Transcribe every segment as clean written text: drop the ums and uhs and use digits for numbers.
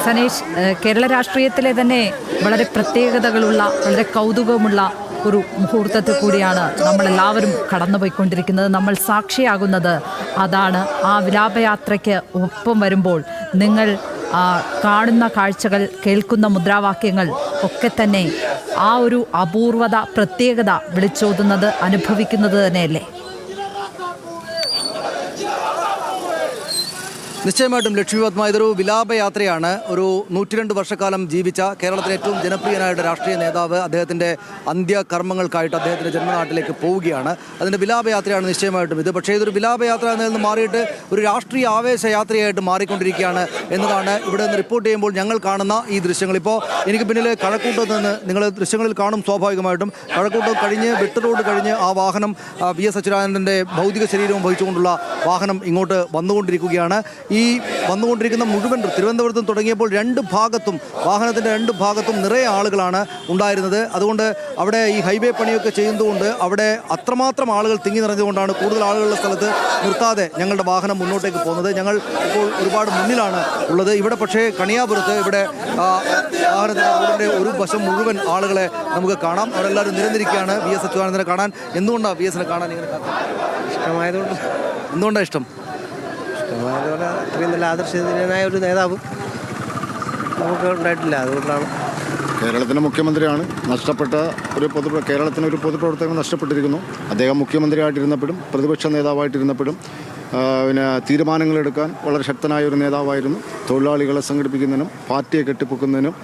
സനേഷ്, കേരള രാഷ്ട്രീയത്തിലെ തന്നെ വളരെ പ്രത്യേകതകളുള്ള വളരെ കൗതുകമുള്ള ഒരു മുഹൂർത്തത്തിൽ കൂടിയാണ് നമ്മളെല്ലാവരും കടന്നുപോയിക്കൊണ്ടിരിക്കുന്നത്. നമ്മൾ സാക്ഷിയാകുന്നത് അതാണ്. ആ വിലാപയാത്രയ്ക്ക് ഒപ്പം വരുമ്പോൾ നിങ്ങൾ കാണുന്ന കാഴ്ചകൾ, കേൾക്കുന്ന മുദ്രാവാക്യങ്ങൾ ഒക്കെ തന്നെ ആ ഒരു അപൂർവത, പ്രത്യേകത വിളിച്ചോതുന്നത്, അനുഭവിക്കുന്നത് തന്നെയല്ലേ? നിശ്ചയമായിട്ടും ലക്ഷ്മിപത്മ, ഇതൊരു വിലാപയാത്രയാണ്. ഒരു 102 വർഷക്കാലം ജീവിച്ച കേരളത്തിലെ ഏറ്റവും ജനപ്രിയനായിട്ട് രാഷ്ട്രീയ നേതാവ് അദ്ദേഹത്തിൻ്റെ അന്ത്യകർമ്മങ്ങൾക്കായിട്ട് അദ്ദേഹത്തിൻ്റെ ജന്മനാട്ടിലേക്ക് പോവുകയാണ്. അതിൻ്റെ വിലാപയാത്രയാണ് നിശ്ചയമായിട്ടും ഇത്. പക്ഷേ ഇതൊരു വിലാപയാത്ര എന്നതിൽ നിന്ന് മാറിയിട്ട് ഒരു രാഷ്ട്രീയ ആവേശയാത്രയായിട്ട് മാറിക്കൊണ്ടിരിക്കുകയാണ് എന്നതാണ് ഇവിടെ നിന്ന് റിപ്പോർട്ട് ചെയ്യുമ്പോൾ ഞങ്ങൾ കാണുന്ന ഈ ദൃശ്യങ്ങൾ. ഇപ്പോൾ എനിക്ക് പിന്നിൽ കഴക്കൂട്ടത്ത് നിന്ന് നിങ്ങൾ ദൃശ്യങ്ങളിൽ കാണും. സ്വാഭാവികമായിട്ടും കഴക്കൂട്ടം കഴിഞ്ഞ് വെട്ട് റോഡ് കഴിഞ്ഞ് ആ വാഹനം വി എസ് അച്യുതാനന്ദൻ്റെ ഭൗതിക ശരീരവും വഹിച്ചുകൊണ്ടുള്ള വാഹനം ഇങ്ങോട്ട് വന്നുകൊണ്ടിരിക്കുകയാണ്. ഈ വന്നുകൊണ്ടിരിക്കുന്ന മുഴുവൻ തിരുവനന്തപുരത്തും തുടങ്ങിയപ്പോൾ വാഹനത്തിൻ്റെ രണ്ട് ഭാഗത്തും നിറയെ ആളുകളാണ് ഉണ്ടായിരുന്നത്. അതുകൊണ്ട് അവിടെ ഈ ഹൈവേ പണിയൊക്കെ ചെയ്യുന്നതുകൊണ്ട് അവിടെ അത്രമാത്രം ആളുകൾ തിങ്ങി നിറഞ്ഞുകൊണ്ടാണ് കൂടുതൽ ആളുകളുടെ സ്ഥലത്ത് നിർത്താതെ ഞങ്ങളുടെ വാഹനം മുന്നോട്ടേക്ക് പോകുന്നത്. ഞങ്ങൾ ഇപ്പോൾ ഒരുപാട് മുന്നിലാണ് ഉള്ളത്. ഇവിടെ പക്ഷേ കണിയാപുരത്ത് ഇവിടെ വാഹനത്തിൻ്റെ ഒരു വശം മുഴുവൻ ആളുകളെ നമുക്ക് കാണാം. അവരെല്ലാവരും നിരന്നിരിക്കുകയാണ് വി എസ് അച്യുതാനന്ദനെ കാണാൻ. എന്തുകൊണ്ടാണ് വി എസിനെ കാണാൻ ഇങ്ങനെ ഇഷ്ടമായതുകൊണ്ട്? എന്തുകൊണ്ടാണ് ഇഷ്ടം? അതുപോലെ അത്രയും നല്ല ആദർശനീയനായ ഒരു നേതാവ് നമുക്ക് ഉണ്ടായിട്ടില്ല. അതുകൊണ്ടാണ്. കേരളത്തിൻ്റെ മുഖ്യമന്ത്രിയാണ്. നഷ്ടപ്പെട്ട കേരളത്തിന് ഒരു പൊതുപ്രവർത്തകൻ നഷ്ടപ്പെട്ടിരിക്കുന്നു. അദ്ദേഹം മുഖ്യമന്ത്രിയായിട്ടിരുന്നപ്പോഴും പ്രതിപക്ഷ നേതാവായിട്ടിരുന്നപ്പോഴും തീരുമാനങ്ങളെടുക്കാൻ വളരെ ശക്തനായ ഒരു നേതാവായിരുന്നു. തൊഴിലാളികളെ സംഘടിപ്പിക്കുന്നതിനും പാർട്ടിയെ കെട്ടിപ്പൊക്കുന്നതിനും,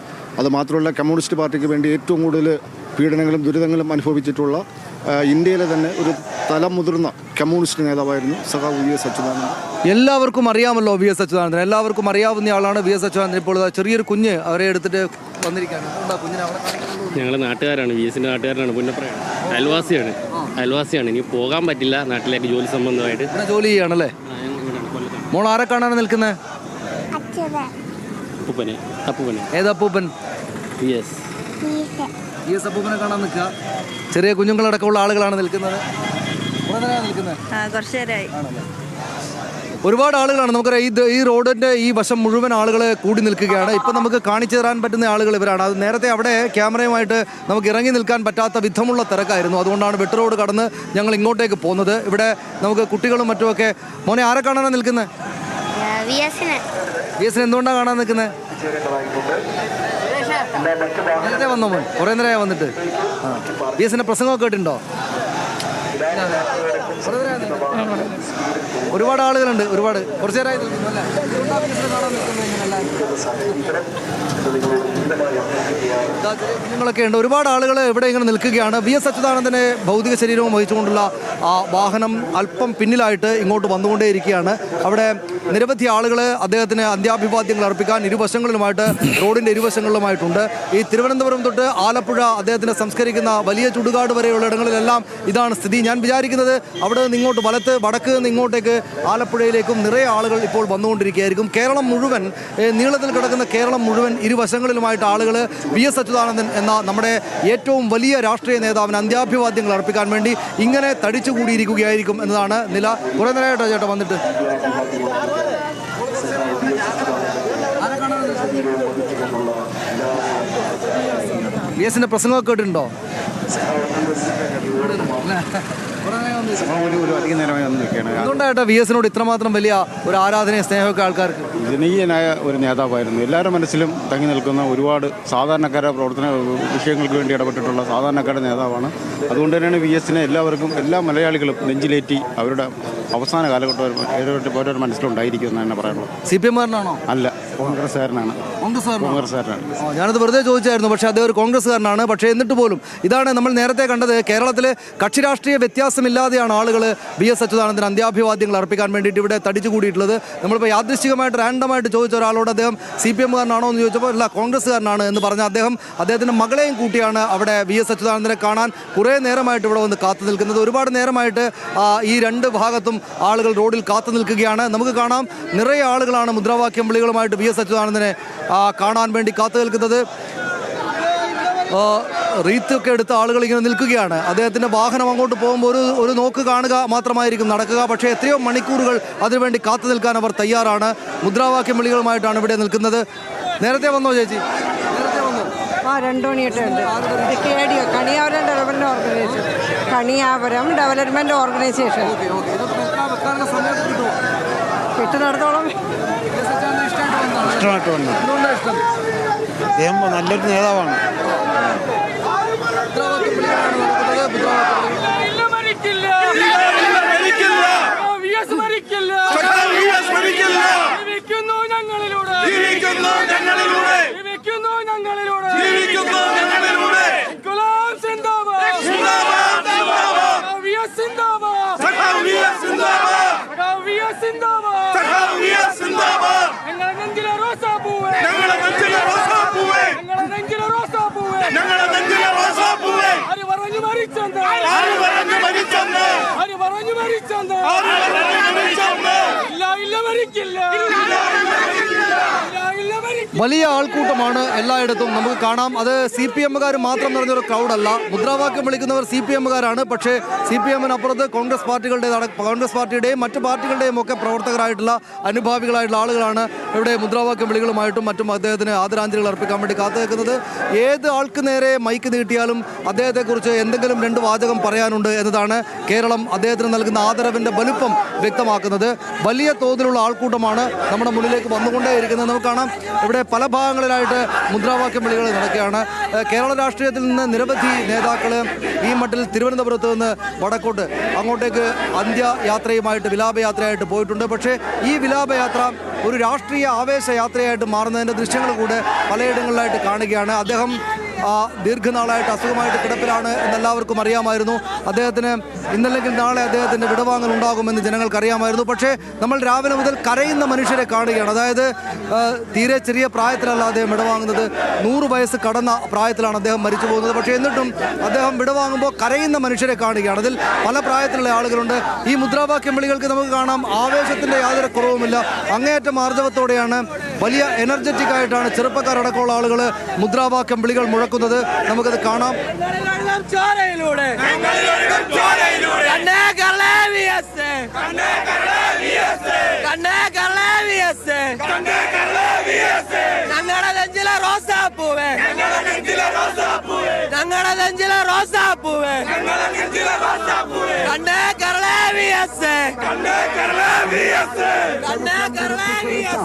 അതുമാത്രമല്ല കമ്മ്യൂണിസ്റ്റ് പാർട്ടിക്ക് വേണ്ടി ഏറ്റവും കൂടുതൽ പീഡനങ്ങളും ദുരിതങ്ങളും അനുഭവിച്ചിട്ടുള്ള ഇന്ത്യയിലെ തന്നെ ഒരു തലമുതിർന്ന കമ്മ്യൂണിസ്റ്റ് നേതാവായിരുന്നു സഖാവ് വി എസ് അച്യുതാനന്ദൻ. എല്ലാവർക്കും അറിയാമല്ലോ വി എസ് അച്യുതാനന്ദൻ. എല്ലാവർക്കും അറിയാവുന്ന ആളാണ് വി എസ് അച്യുതാനന്ദൻ. ഇപ്പോൾ ചെറിയൊരു കുഞ്ഞ് അവരെ എടുത്തിട്ട് വന്നിരിക്കുകയാണ്. ഞങ്ങൾ നാട്ടുകാരാണ്, വി എസിൻ്റെ നാട്ടുകാരാണ്. പുന്നപ്രയാണ്, അയൽവാസിയാണ്. ഇനി പോകാൻ പറ്റില്ല നാട്ടിലേക്ക് ജോലി സംബന്ധമായിട്ട്. ജോലി ചെയ്യാണല്ലേ? മോൾ ആരെ കാണാനാണ് നിൽക്കുന്നത്? അപ്പൂപ്പനെ. ഏതപ്പൂപ്പൻ? വി എസ് അപ്പൂപ്പനെ കാണാൻ നിൽക്കുക. ചെറിയ കുഞ്ഞുങ്ങളടക്കമുള്ള ആളുകളാണ് നിൽക്കുന്നത്. ഒരുപാട് ആളുകളാണ്. നമുക്കറിയാം ഈ റോഡിൻ്റെ ഈ വശം മുഴുവൻ ആളുകൾ കൂടി നിൽക്കുകയാണ്. ഇപ്പം നമുക്ക് കാണിച്ചു തരാൻ പറ്റുന്ന ആളുകൾ ഇവരാണ്. അത് നേരത്തെ അവിടെ ക്യാമറയുമായിട്ട് നമുക്ക് ഇറങ്ങി നിൽക്കാൻ പറ്റാത്ത വിധമുള്ള തിരക്കായിരുന്നു. അതുകൊണ്ടാണ് വെട്ട് റോഡ് കടന്ന് ഞങ്ങൾ ഇങ്ങോട്ടേക്ക് പോകുന്നത്. ഇവിടെ നമുക്ക് കുട്ടികളും മറ്റുമൊക്കെ. മോനെ ആരെ കാണാനാണ് നിൽക്കുന്നത്? വി എസിനെ എന്തുകൊണ്ടാണ് കാണാൻ നിൽക്കുന്നത്? നേരത്തെ വന്നോ മോൻ? കുറേ നേരമായി വന്നിട്ട്. വി എസിൻ്റെ പ്രസംഗമൊക്കെ കേട്ടിട്ടുണ്ടോ? ഒരുപാട് ആളുകളുണ്ട്. കുറച്ചു നേരമായി നിൽക്കുന്നു അല്ലേ? കുഞ്ഞുങ്ങളൊക്കെ ഉണ്ട്. ഒരുപാട് ആളുകൾ ഇവിടെ ഇങ്ങനെ നിൽക്കുകയാണ്. വി എസ് അച്യുതാനന്ദനെ ഭൗതിക ശരീരവും വഹിച്ചുകൊണ്ടുള്ള ആ വാഹനം അല്പം പിന്നിലായിട്ട് ഇങ്ങോട്ട് വന്നുകൊണ്ടേയിരിക്കുകയാണ്. അവിടെ നിരവധി ആളുകൾ അദ്ദേഹത്തിന് അന്ത്യാഭിവാദ്യങ്ങൾ അർപ്പിക്കാൻ ഇരുവശങ്ങളിലുമായിട്ട്, റോഡിൻ്റെ ഇരുവശങ്ങളിലുമായിട്ടുണ്ട്. ഈ തിരുവനന്തപുരം തൊട്ട് ആലപ്പുഴ അദ്ദേഹത്തിനെ സംസ്കരിക്കുന്ന വലിയ ചുടുകാട് വരെയുള്ള ഇടങ്ങളിലെല്ലാം ഇതാണ് സ്ഥിതി. ഞാൻ വിചാരിക്കുന്നത് അവിടെ നിന്ന് ഇങ്ങോട്ട് വടക്ക് നിന്ന് ഇങ്ങോട്ടേക്ക് ആലപ്പുഴയിലേക്കും നിറയെ ആളുകൾ ഇപ്പോൾ വന്നുകൊണ്ടിരിക്കുകയായിരിക്കും. കേരളം മുഴുവൻ, നീളത്തിൽ കിടക്കുന്ന കേരളം മുഴുവൻ ഇരുവശങ്ങളിലുമായിട്ട് ആളുകൾ വി എസ് അച്യുതാനന്ദൻ എന്ന നമ്മുടെ ഏറ്റവും വലിയ രാഷ്ട്രീയ നേതാവിന് അന്ത്യാഭിവാദ്യങ്ങൾ അർപ്പിക്കാൻ വേണ്ടി ഇങ്ങനെ തടിച്ചുകൂടിയിരിക്കുകയായിരിക്കും എന്നതാണ് നില. കുറേ നേരമായിട്ടോ ചേട്ടാ വന്നിട്ട്? വി എസിൻ്റെ പ്രസംഗമൊക്കെ കേട്ടിട്ടുണ്ടോ? എന്തുകൊണ്ടായിട്ടാ വി എസിനോട് ഇത്രമാത്രം വലിയ ഒരു ആരാധനയും സ്നേഹമൊക്കെ ആൾക്കാർക്ക്? ജനകീയനായ ഒരു നേതാവായിരുന്നു. എല്ലാവരുടെ മനസ്സിലും തങ്ങി നിൽക്കുന്ന, ഒരുപാട് സാധാരണക്കാരുടെ പ്രവർത്തന വിഷയങ്ങൾക്ക് വേണ്ടി ഇടപെട്ടിട്ടുള്ള സാധാരണക്കാരുടെ നേതാവാണ്. അതുകൊണ്ട് തന്നെയാണ് വി എസിനെ എല്ലാ മലയാളികളും നെഞ്ചിലേറ്റി അവരുടെ അവസാന കാലഘട്ടം ഓരോ മനസ്സിലുണ്ടായിരിക്കും എന്ന് തന്നെ പറയുന്നത്. CPM-കാരനാണോ? അല്ല, കോൺഗ്രസ്സുകാരനാണ്. ഞാനത് വെറുതെ ചോദിച്ചായിരുന്നു. പക്ഷേ അദ്ദേഹം ഒരു കോൺഗ്രസ്സുകാരനാണ്. പക്ഷേ എന്നിട്ട് പോലും ഇതാണ് നമ്മൾ നേരത്തെ കണ്ടത്. കേരളത്തിൽ കക്ഷി രാഷ്ട്രീയ വ്യത്യാസമില്ലാതെയാണ് ആളുകൾ വി എസ് അച്യുതാനന്ദന് അന്ത്യാഭിവാദ്യങ്ങൾ അർപ്പിക്കാൻ വേണ്ടിയിട്ട് ഇവിടെ തടിച്ചു കൂടിയിട്ടുള്ളത്. നമ്മളിപ്പോൾ യാദൃശ്ചികമായിട്ട് റാൻഡമായിട്ട് ചോദിച്ച ഒരാളോട് അദ്ദേഹം CPM-കാരനാണോ എന്ന് ചോദിച്ചപ്പോൾ അല്ല, കോൺഗ്രസ്സുകാരനാണ് എന്ന് പറഞ്ഞ അദ്ദേഹത്തിൻ്റെ മകളെയും കൂട്ടിയാണ് അവിടെ വി എസ് അച്യുതാനന്ദനെ കാണാൻ കുറേ നേരമായിട്ട് ഇവിടെ വന്ന് കാത്തു നിൽക്കുന്നത്. ഒരുപാട് നേരമായിട്ട് ഈ രണ്ട് ഭാഗത്തും ആളുകൾ റോഡിൽ കാത്തു നിൽക്കുകയാണ്. നമുക്ക് കാണാം, നിറയെ ആളുകളാണ് മുദ്രാവാക്യം വിളികളുമായിട്ട് വി എസ് അച്യുതാനന്ദനെ കാണാൻ വേണ്ടി കാത്തു നിൽക്കുന്നത്. റീത്തൊക്കെ എടുത്ത ആളുകൾ ഇങ്ങനെ നിൽക്കുകയാണ്. അദ്ദേഹത്തിൻ്റെ വാഹനം അങ്ങോട്ട് പോകുമ്പോൾ ഒരു നോക്ക് കാണുക മാത്രമായിരിക്കും നടക്കുക. പക്ഷേ എത്രയോ മണിക്കൂറുകൾ അതിനുവേണ്ടി കാത്തു നിൽക്കാൻ അവർ തയ്യാറാണ്. മുദ്രാവാക്യം വിളികളുമായിട്ടാണ് ഇവിടെ നിൽക്കുന്നത്. നേരത്തെ വന്നോ ചേച്ചി? നേരത്തെ വന്നോ? 2 മണിയായിട്ടുണ്ട്. KDO Kaniyapuram development organisation. Kaniyapuram development organisation. കിട്ടുന്നിടത്തോളം ഇഷ്ടമായിട്ട് വന്നു. അദ്ദേഹം നല്ലൊരു നേതാവാണ്. വലിയ ആൾക്കൂട്ടമാണ് എല്ലായിടത്തും നമുക്ക് കാണാം. അത് CPM-കാർ മാത്രം നിറഞ്ഞൊരു ക്രൗഡല്ല. മുദ്രാവാക്യം വിളിക്കുന്നവർ CPM-കാരാണ്. പക്ഷേ CPM-നപ്പുറത്ത് കോൺഗ്രസ് പാർട്ടിയുടെയും മറ്റു പാർട്ടികളുടെയും ഒക്കെ പ്രവർത്തകരായിട്ടുള്ള അനുഭാവികളായിട്ടുള്ള ആളുകളാണ് ഇവിടെ മുദ്രാവാക്യം വിളികളുമായിട്ടും മറ്റും അദ്ദേഹത്തിന് ആദരാഞ്ജലികൾ അർപ്പിക്കാൻ വേണ്ടി കാത്തു നിൽക്കുന്നത്. ഏത് ആൾക്ക് നേരെ മൈക്ക് നീട്ടിയാലും അദ്ദേഹത്തെക്കുറിച്ച് എന്തെങ്കിലും 2 വാചകം പറയാനുണ്ട് എന്നതാണ് കേരളം അദ്ദേഹത്തിന് നൽകുന്ന ആദരവിൻ്റെ വലുപ്പം വ്യക്തമാക്കുന്നത്. വലിയ തോതിലുള്ള ആൾക്കൂട്ടമാണ് നമ്മുടെ മുന്നിലേക്ക് വന്നുകൊണ്ടേയിരിക്കുന്നത്. നമുക്ക് കാണാം ഇവിടെ പല ഭാഗങ്ങളിലായിട്ട് മുദ്രാവാക്യം വിളികൾ നടക്കുകയാണ്. കേരള രാഷ്ട്രീയത്തിൽ നിന്ന് നിരവധി നേതാക്കൾ ഈ മട്ടിൽ തിരുവനന്തപുരത്ത് നിന്ന് വടക്കോട്ട് അങ്ങോട്ടേക്ക് അന്ത്യയാത്രയുമായിട്ട് വിലാപയാത്രയായിട്ട് പോയിട്ടുണ്ട്. പക്ഷേ ഈ വിലാപയാത്ര ഒരു രാഷ്ട്രീയ ആവേശയാത്രയായിട്ട് മാറുന്നതിൻ്റെ ദൃശ്യങ്ങൾ കൂടെ പലയിടങ്ങളിലായിട്ട് കാണുകയാണ്. അദ്ദേഹം ദീർഘനാളായിട്ട് അസുഖമായിട്ട് കിടപ്പിലാണ് എന്നെല്ലാവർക്കും അറിയാമായിരുന്നു. അദ്ദേഹത്തിന് ഇന്നല്ലെങ്കിൽ നാളെ അദ്ദേഹത്തിൻ്റെ വിടവാങ്ങൽ ഉണ്ടാകുമെന്ന് ജനങ്ങൾക്കറിയാമായിരുന്നു. പക്ഷേ നമ്മൾ രാവിലെ മുതൽ കരയുന്ന മനുഷ്യരെ കാണുകയാണ്. അതായത് തീരെ ചെറിയ പ്രായത്തിലല്ല അദ്ദേഹം വിടവാങ്ങുന്നത്. 100 വയസ്സ് കടന്ന പ്രായത്തിലാണ് അദ്ദേഹം മരിച്ചു പോകുന്നത്. പക്ഷേ എന്നിട്ടും അദ്ദേഹം വിടവാങ്ങുമ്പോൾ കരയുന്ന മനുഷ്യരെ കാണുകയാണ്. അതിൽ പല പ്രായത്തിലുള്ള ആളുകളുണ്ട്. ഈ മുദ്രാവാക്യം വിളികൾക്ക് നമുക്ക് കാണാം ആവേശത്തിൻ്റെ യാതൊരു കുറവുമില്ല. അങ്ങേയറ്റം ആർജവത്തോടെയാണ്, വലിയ എനർജറ്റിക് ആയിട്ടാണ് ചെറുപ്പക്കാരടക്കമുള്ള ആളുകൾ മുദ്രാവാക്യം വിളികൾ മുഴക്കുന്നത്. നമുക്കത് കാണാം. ഞങ്ങളുടെ നെഞ്ചിലെ റോസാപ്പൂവേ, ഞങ്ങളുടെ നെഞ്ചിലെ റോസാപ്പൂവേ, കണ്ണേ കരളേ VS, കണ്ണേ കരളേ VS, കണ്ണേ കരളേ VS,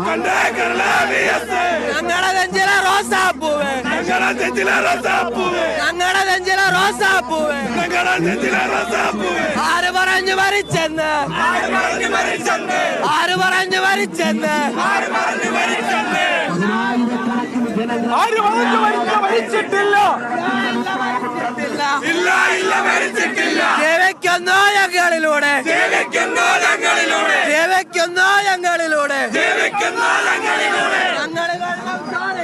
കണ്ണേ കരളേ VS, ഞങ്ങളുടെ നെഞ്ചിലെ റോസാപ്പൂവേ, ഞങ്ങളുടെ നെഞ്ചിലെ റോസാപ്പൂവേ, ഞങ്ങളുടെ നെഞ്ചിലെ റോസാപ്പൂവേ, ഞങ്ങളുടെ നെഞ്ചിലെ റോസാപ്പൂവേ. ആര് പറഞ്ഞു മരിച്ചെന്ന്, ആര് പറഞ്ഞു മരിച്ചെന്ന്, ആര് പറഞ്ഞു മരിച്ചെന്ന്, ആര് പറഞ്ഞു മരിച്ചെന്ന്, ആര് പറഞ്ഞു മരിച്ചിട്ടില്ല, ഇല്ല ഇല്ല മരിച്ചിട്ടില്ല. ജീവിക്കുന്നു ഞങ്ങളിലൂടെ, ജീവിക്കുന്നു ഞങ്ങളിലൂടെ, ജീവിക്കുന്നു ഞങ്ങളിലൂടെ, ജീവിക്കുന്നു